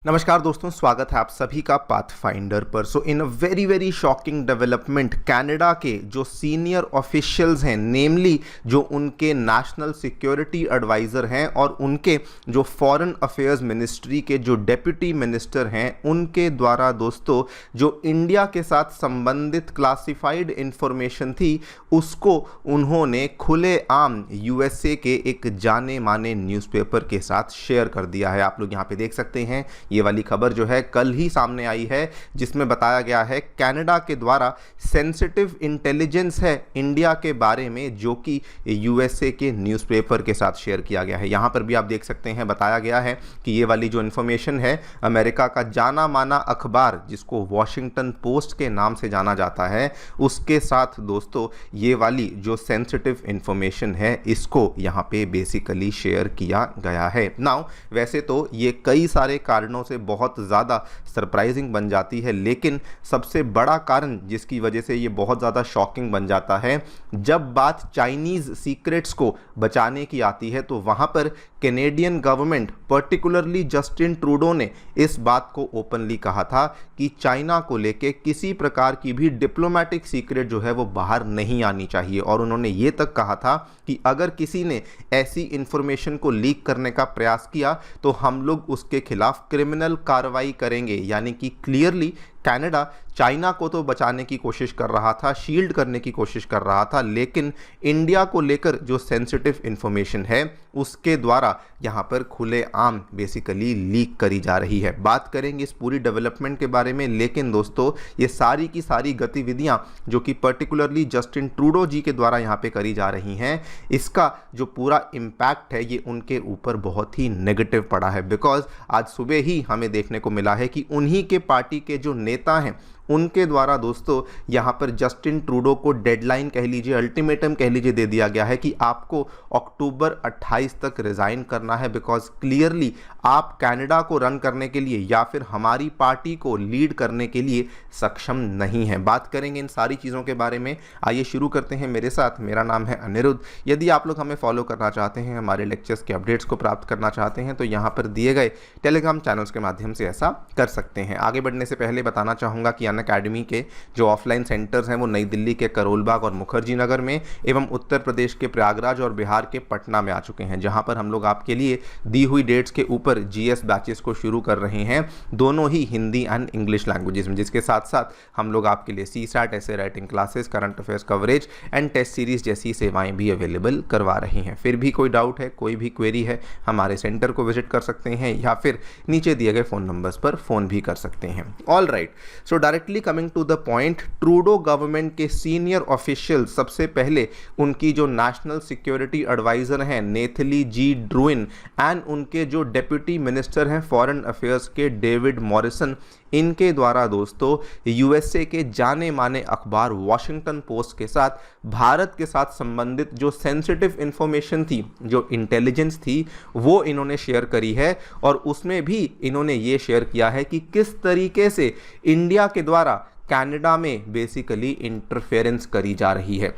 नमस्कार दोस्तों, स्वागत है आप सभी का पाथफाइंडर पर। So in a very shocking development, Canada के जो सीनियर ऑफिशियल्स हैं, नेमली जो उनके नेशनल सिक्योरिटी एडवाइज़र हैं और उनके जो फॉरेन अफेयर्स मिनिस्ट्री के जो डेप्यूटी मिनिस्टर हैं, उनके द्वारा दोस्तों जो इंडिया के साथ संबंधित क्लासिफाइड इंफॉर्मेशन थी उसको उन्होंने खुलेआम यूएसए के एक जाने माने न्यूज़पेपर के साथ शेयर कर दिया है। आप लोग यहाँ पे देख सकते हैं, ये वाली खबर जो है कल ही सामने आई है, जिसमें बताया गया है कनाडा के द्वारा सेंसिटिव इंटेलिजेंस है इंडिया के बारे में, जो कि यूएसए के न्यूज़पेपर के साथ शेयर किया गया है। यहाँ पर भी आप देख सकते हैं, बताया गया है कि ये वाली जो इन्फॉर्मेशन है अमेरिका का जाना माना अखबार, जिसको वॉशिंगटन पोस्ट के नाम से जाना जाता है, उसके साथ दोस्तों ये वाली जो सेंसिटिव इंफॉर्मेशन है इसको यहाँ पे बेसिकली शेयर किया गया है। नाउ वैसे तो ये कई सारे कारणों से बहुत ज़्यादा सरप्राइजिंग बन जाती है, लेकिन सबसे बड़ा कारण जिसकी वजह से ये बहुत ज़्यादा शॉकिंग बन जाता है, जब बात चाइनीज़ सीक्रेट्स को बचाने की आती है तो वहाँ पर Canadian government, particularly Justin Trudeau ने इस बात को ओपनली कहा था कि चाइना को लेके किसी प्रकार की भी डिप्लोमेटिक सीक्रेट जो है वो बाहर नहीं आनी चाहिए। और उन्होंने ये तक कहा था कि अगर किसी ने ऐसी इंफॉर्मेशन को लीक करने का प्रयास किया तो हम लोग उसके खिलाफ क्रिमिनल कार्रवाई करेंगे। यानी कि क्लियरली कनाडा चाइना को तो बचाने की कोशिश कर रहा था, शील्ड करने की कोशिश कर रहा था, लेकिन इंडिया को लेकर जो सेंसिटिव इंफॉर्मेशन है उसके द्वारा यहाँ पर खुलेआम बेसिकली लीक करी जा रही है। बात करेंगे इस पूरी डेवलपमेंट के बारे में, लेकिन दोस्तों ये सारी की सारी गतिविधियाँ जो कि पर्टिकुलरली जस्टिन ट्रूडो जी के द्वारा यहाँ पे करी जा रही हैं, इसका जो पूरा इम्पैक्ट है ये उनके ऊपर बहुत ही नेगेटिव पड़ा है। बिकॉज आज सुबह ही हमें देखने को मिला है कि उन्हीं के पार्टी के जो नेता हैं उनके द्वारा दोस्तों यहाँ पर जस्टिन ट्रूडो को डेडलाइन कह लीजिए, अल्टीमेटम कह लीजिए, दे दिया गया है कि आपको अक्टूबर 28 तक रिज़ाइन करना है, बिकॉज क्लियरली आप कनाडा को रन करने के लिए या फिर हमारी पार्टी को लीड करने के लिए सक्षम नहीं हैं। बात करेंगे इन सारी चीज़ों के बारे में। आइए शुरू करते हैं मेरे साथ। मेरा नाम है अनिरुद्ध। यदि आप लोग हमें फॉलो करना चाहते हैं, हमारे लेक्चर्स के अपडेट्स को प्राप्त करना चाहते हैं, तो यहाँ पर दिए गए टेलीग्राम चैनल्स के माध्यम से ऐसा कर सकते हैं। आगे बढ़ने से पहले बताना चाहूँगा कि अकेडमी के जो ऑफलाइन सेंटर्स हैं वो नई दिल्ली के करोलबाग और मुखर्जी नगर में एवं उत्तर प्रदेश के प्रयागराज और बिहार के पटना में आ चुके हैं, जहां पर हम लोग आपके लिए दी हुई डेट्स के ऊपर जीएस बैचेस को शुरू कर रहे हैं, दोनों ही हिंदी एंड इंग्लिश लैंग्वेजेस में, जिसके साथ साथ हम लोग आपके लिए सीसैट, ऐसे writing classes, current affairs coverage and test series जैसी सेवाएं भी अवेलेबल करवा रही हैं। फिर भी कोई डाउट है, कोई भी क्वेरी है, हमारे सेंटर को विजिट कर सकते हैं या फिर नीचे दिए गए फ़ोन नंबर्स पर फ़ोन भी कर सकते हैं। All right, so directly coming to the point, Trudeau government के सीनियर ऑफिशियल, सबसे पहले उनकी जो नेशनल सिक्योरिटी एडवाइजर हैं नेथली जी ड्रूइन एंड उनके जो डेप्यूटी मिनिस्टर हैं फॉरेन अफेयर्स के डेविड मॉरिसन, इनके द्वारा दोस्तों यूएसए के जाने माने अखबार वॉशिंगटन पोस्ट के साथ भारत के साथ संबंधित जो सेंसिटिव इंफॉर्मेशन थी, जो इंटेलिजेंस थी, वो इन्होंने शेयर करी है। और उसमें भी इन्होंने ये शेयर किया है कि किस तरीके से इंडिया के द्वारा कनाडा में बेसिकली इंटरफेरेंस करी जा रही है।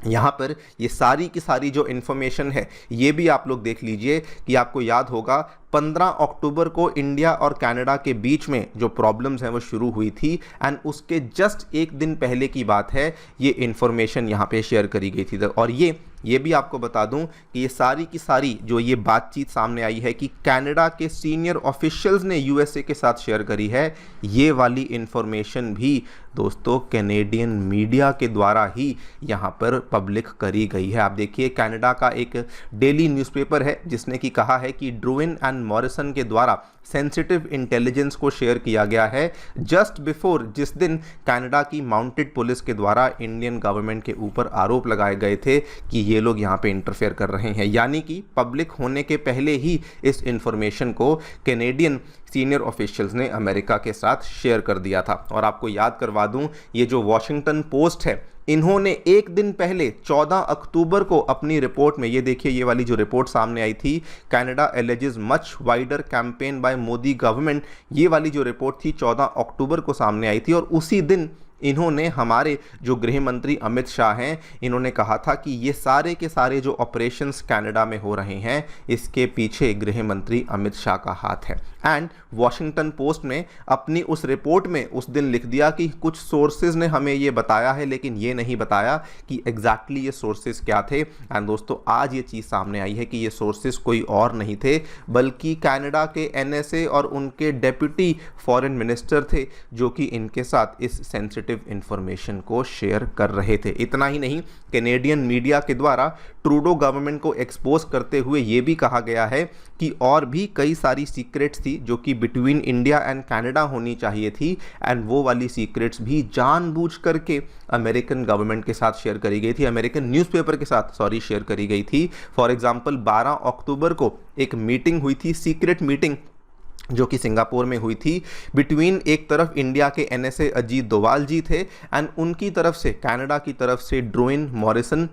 यहाँ पर ये सारी की सारी जो इन्फॉर्मेशन है ये भी आप लोग देख लीजिए कि आपको याद होगा 15 अक्टूबर को इंडिया और कनाडा के बीच में जो प्रॉब्लम्स हैं वो शुरू हुई थी, एंड उसके जस्ट एक दिन पहले की बात है ये इन्फॉर्मेशन यहाँ पे शेयर करी गई थी। और ये भी आपको बता दूं कि ये सारी की सारी जो ये बातचीत सामने आई है कि कनाडा के सीनियर ऑफिशियल्स ने यूएसए के साथ शेयर करी है, ये वाली इन्फॉर्मेशन भी दोस्तों कैनेडियन मीडिया के द्वारा ही यहाँ पर पब्लिक करी गई है। आप देखिए, कनाडा का एक डेली न्यूज़पेपर है जिसने कि कहा है कि ड्रूइन एंड मॉरिसन के द्वारा सेंसिटिव इंटेलिजेंस को शेयर किया गया है जस्ट बिफोर, जिस दिन कनाडा की माउंटेड पुलिस के द्वारा इंडियन गवर्नमेंट के ऊपर आरोप लगाए गए थे कि ये लोग यहाँ पे इंटरफेयर कर रहे हैं। यानी कि पब्लिक होने के पहले ही इस इंफॉर्मेशन को कैनेडियन सीनियर ऑफिशियल्स ने अमेरिका के साथ शेयर कर दिया था। और आपको याद करवा दूं, ये जो वॉशिंगटन पोस्ट है, इन्होंने एक दिन पहले 14 अक्टूबर को अपनी रिपोर्ट में, ये देखिए ये वाली जो रिपोर्ट सामने आई थी, Canada alleges much wider campaign by Modi government, ये वाली जो रिपोर्ट थी 14 अक्टूबर को सामने आई थी। और उसी दिन इन्होंने हमारे जो गृह मंत्री अमित शाह हैं, इन्होंने कहा था कि ये सारे के सारे जो ऑपरेशंस कनाडा में हो रहे हैं इसके पीछे गृह मंत्री अमित शाह का हाथ है। एंड वॉशिंगटन पोस्ट ने अपनी उस रिपोर्ट में उस दिन लिख दिया कि कुछ सोर्सेज ने हमें ये बताया है, लेकिन ये नहीं बताया कि एग्जैक्टली ये सोर्सेज क्या थे। एंड दोस्तों आज ये चीज़ सामने आई है कि ये सोर्सेज कोई और नहीं थे बल्कि कनाडा के एनएसए और उनके डेप्यूटी फॉरेन मिनिस्टर थे, जो कि इनके साथ इस सेंसिटिव इंफॉर्मेशन को शेयर कर रहे थे। इतना ही नहीं, कैनेडियन मीडिया के द्वारा ट्रूडो गवर्नमेंट को एक्सपोज करते हुए ये भी कहा गया है कि और भी कई सारी सीक्रेट्स थी जो कि बिटवीन इंडिया एंड कनाडा होनी चाहिए थी, एंड वो वाली सीक्रेट्स भी जानबूझ करके अमेरिकन गवर्नमेंट के साथ शेयर करी गई थी, अमेरिकन न्यूज़पेपर के साथ शेयर करी गई थी। फॉर एग्जांपल 12 अक्टूबर को एक मीटिंग हुई थी, सीक्रेट मीटिंग, जो कि सिंगापुर में हुई थी बिटवीन, एक तरफ इंडिया के एनएसए अजीत डोवाल जी थे एंड उनकी तरफ से कनाडा की तरफ से ड्रोइन मॉरिसन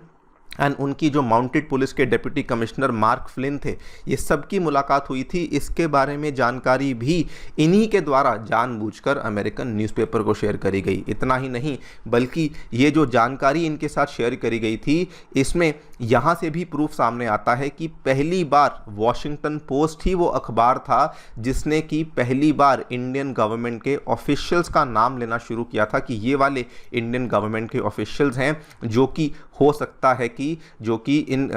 एंड उनकी जो माउंटेड पुलिस के डिप्टी कमिश्नर मार्क फ्लिन थे। ये सबकी मुलाकात हुई थी। इसके बारे में जानकारी भी इन्हीं के द्वारा जानबूझकर अमेरिकन न्यूज़पेपर को शेयर करी गई। इतना ही नहीं, बल्कि ये जो जानकारी इनके साथ शेयर करी गई थी, इसमें यहाँ से भी प्रूफ सामने आता है कि पहली बार वॉशिंगटन पोस्ट ही वो अखबार था जिसने कि पहली बार इंडियन गवर्नमेंट के ऑफिशियल्स का नाम लेना शुरू किया था कि ये वाले इंडियन गवर्नमेंट के ऑफिशियल्स हैं जो कि हो सकता है कि जो कि इन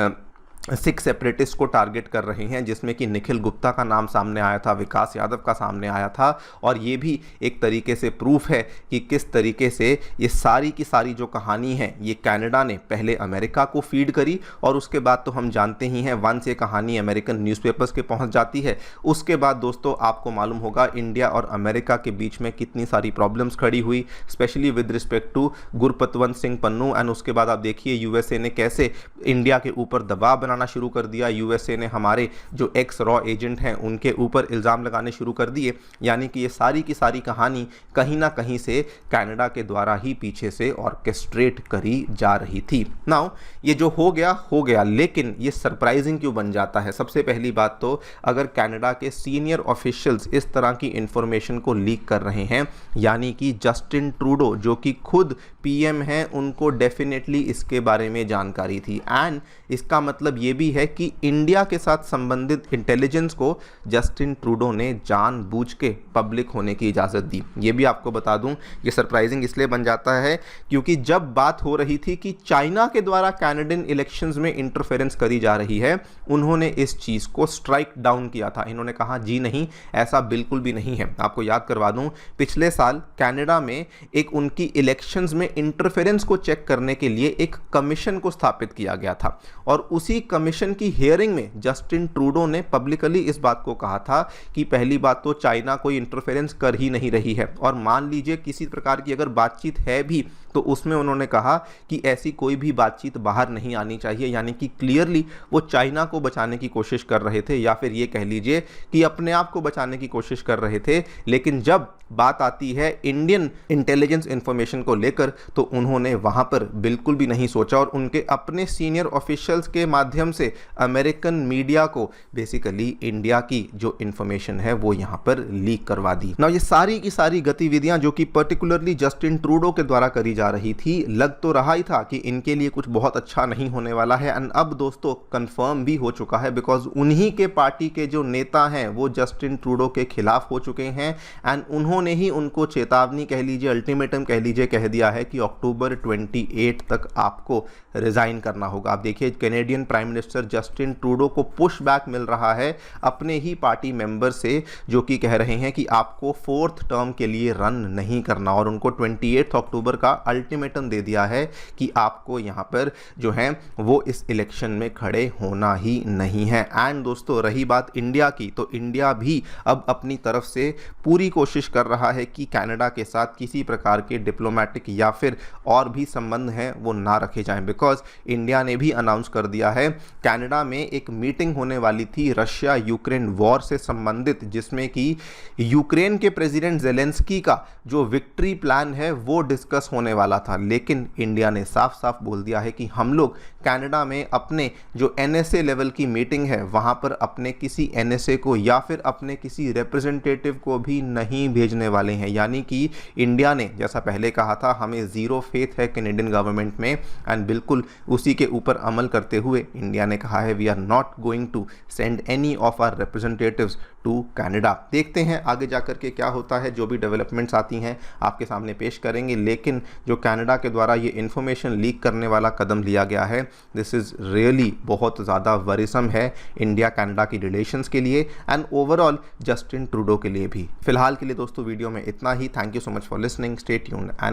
सिख सेपरेटिस्ट को टारगेट कर रहे हैं, जिसमें कि निखिल गुप्ता का नाम सामने आया था, विकास यादव का सामने आया था। और ये भी एक तरीके से प्रूफ है कि किस तरीके से ये सारी की सारी जो कहानी है ये कनाडा ने पहले अमेरिका को फीड करी और उसके बाद तो हम जानते ही हैं वंस ये कहानी अमेरिकन न्यूज़पेपर्स के पहुंच जाती है, उसके बाद दोस्तों आपको मालूम होगा इंडिया और अमेरिका के बीच में कितनी सारी प्रॉब्लम्स खड़ी हुई, specially with respect to Gurpatwant Singh Pannun. And उसके बाद आप देखिए यूएसए ने कैसे इंडिया के ऊपर दबाव बनाना शुरू कर दिया। यूएसए ने हमारे जो एक्स रॉ एजेंट हैं उनके ऊपर इल्ज़ाम लगाने शुरू कर दिए। यानी कि ये सारी की सारी कहानी कहीं ना कहीं से कनाडा के द्वारा ही पीछे से ऑर्केस्ट्रेट करी जा रही थी। नाउ ये जो हो गया, लेकिन ये सरप्राइजिंग क्यों बन जाता है? सबसे पहली बात तो अगर कनाडा के सीनियर ऑफिशियल्स इस तरह की इंफॉर्मेशन को लीक कर रहे हैं, यानी कि जस्टिन ट्रूडो जो कि खुद पीएम हैं, उनको डेफिनेटली इसके बारे में जानकारी थी। एंड इसका मतलब ये भी है कि इंडिया के साथ संबंधित इंटेलिजेंस को जस्टिन ट्रूडो ने जानबूझ के पब्लिक होने की इजाज़त दी। ये भी आपको बता दूं, ये सरप्राइजिंग इसलिए बन जाता है क्योंकि जब बात हो रही थी कि चाइना के द्वारा कैनेडियन इलेक्शंस में इंटरफेरेंस करी जा रही है, उन्होंने इस चीज़ को स्ट्राइक डाउन किया था। इन्होंने कहा जी नहीं, ऐसा बिल्कुल भी नहीं है। आपको याद करवा दूं, पिछले साल कनाडा में एक उनकी इलेक्शंस में इंटरफेरेंस को चेक करने के लिए एक कमीशन को स्थापित किया गया था और उसी कमीशन की हियरिंग में जस्टिन ट्रूडो ने पब्लिकली इस बात को कहा था कि पहली बात तो चाइना कोई इंटरफेरेंस कर ही नहीं रही है, और मान लीजिए किसी प्रकार की अगर बातचीत है भी तो उसमें उन्होंने कहा कि ऐसी कोई भी बातचीत बाहर नहीं आनी चाहिए। यानी कि क्लियरली वो चाइना को बचाने की कोशिश कर रहे थे, या फिर ये कह लीजिए कि अपने आप को बचाने की कोशिश कर रहे थे। लेकिन जब बात आती है इंडियन इंटेलिजेंस इंफॉर्मेशन को लेकर तो उन्होंने वहां पर बिल्कुल भी नहीं सोचा और उनके अपने सीनियर ऑफिशियल्स के माध्यम से अमेरिकन मीडिया को बेसिकली इंडिया की जो इंफॉर्मेशन है वो यहां पर लीक करवा दी। ना ये सारी की सारी गतिविधियां जो कि पर्टिकुलरली जस्टिन ट्रूडो के द्वारा करी जा रही थी, लग तो रहा ही था कि इनके लिए कुछ बहुत अच्छा नहीं होने वाला है। एंड अब दोस्तों कंफर्म भी हो चुका है, बिकॉज उन्हीं के पार्टी के जो नेता हैं वो जस्टिन ट्रूडो के खिलाफ हो चुके हैं एंड उन्होंने ही उनको चेतावनी कह लीजिए, अल्टीमेटम कह लीजिए, कह दिया है कि अक्टूबर 28 तक आपको रिजाइन करना होगा। आप देखिए Canadian prime minister Justin Trudeau को पुश बैक मिल रहा है अपने ही पार्टी मेंबर से, जो कि कह रहे हैं कि आपको 4th टर्म के लिए रन नहीं करना, और उनको 28 अक्टूबर का अल्टीमेटम दे दिया है कि आपको यहाँ पर जो है वो इस इलेक्शन में खड़े होना ही नहीं है। एंड दोस्तों रही बात इंडिया की, तो इंडिया भी अब अपनी तरफ से पूरी कोशिश कर रहा है कि कनाडा के साथ किसी प्रकार के डिप्लोमेटिक या फिर और भी संबंध हैं वो ना रखे जाएं, बिकॉज इंडिया ने भी अनाउंस कर दिया है कनाडा में एक मीटिंग होने वाली थी रशिया यूक्रेन वॉर से संबंधित, जिसमें कि यूक्रेन के प्रेसिडेंट जेलेंस्की का जो विक्ट्री प्लान है वो डिस्कस होने वाला था। लेकिन इंडिया ने साफ साफ बोल दिया है कि हम लोग कनाडा में अपने जो एनएसए लेवल की मीटिंग है वहां पर अपने किसी एनएसए को या फिर अपने किसी रिप्रेजेंटेटिव को भी नहीं भेजने वाले हैं। यानी कि इंडिया ने जैसा पहले कहा था हमें ज़ीरो फेथ है कैनेडियन गवर्नमेंट में, एंड बिल्कुल उसी के ऊपर अमल करते हुए इंडिया ने कहा है we are not going to send any of our representatives to Canada. देखते हैं आगे जाकर के क्या होता है, जो भी डेवलपमेंट्स आती हैं आपके सामने पेश करेंगे। लेकिन जो कनाडा के द्वारा ये इन्फॉर्मेशन लीक करने वाला कदम लिया गया है, दिस इज़ रियली बहुत ज़्यादा वरिसम है इंडिया कनाडा की रिलेशंस के लिए एंड ओवरऑल जस्टिन ट्रूडो के लिए भी। फिलहाल के लिए दोस्तों वीडियो में इतना ही। Thank you so much for listening, stay tuned and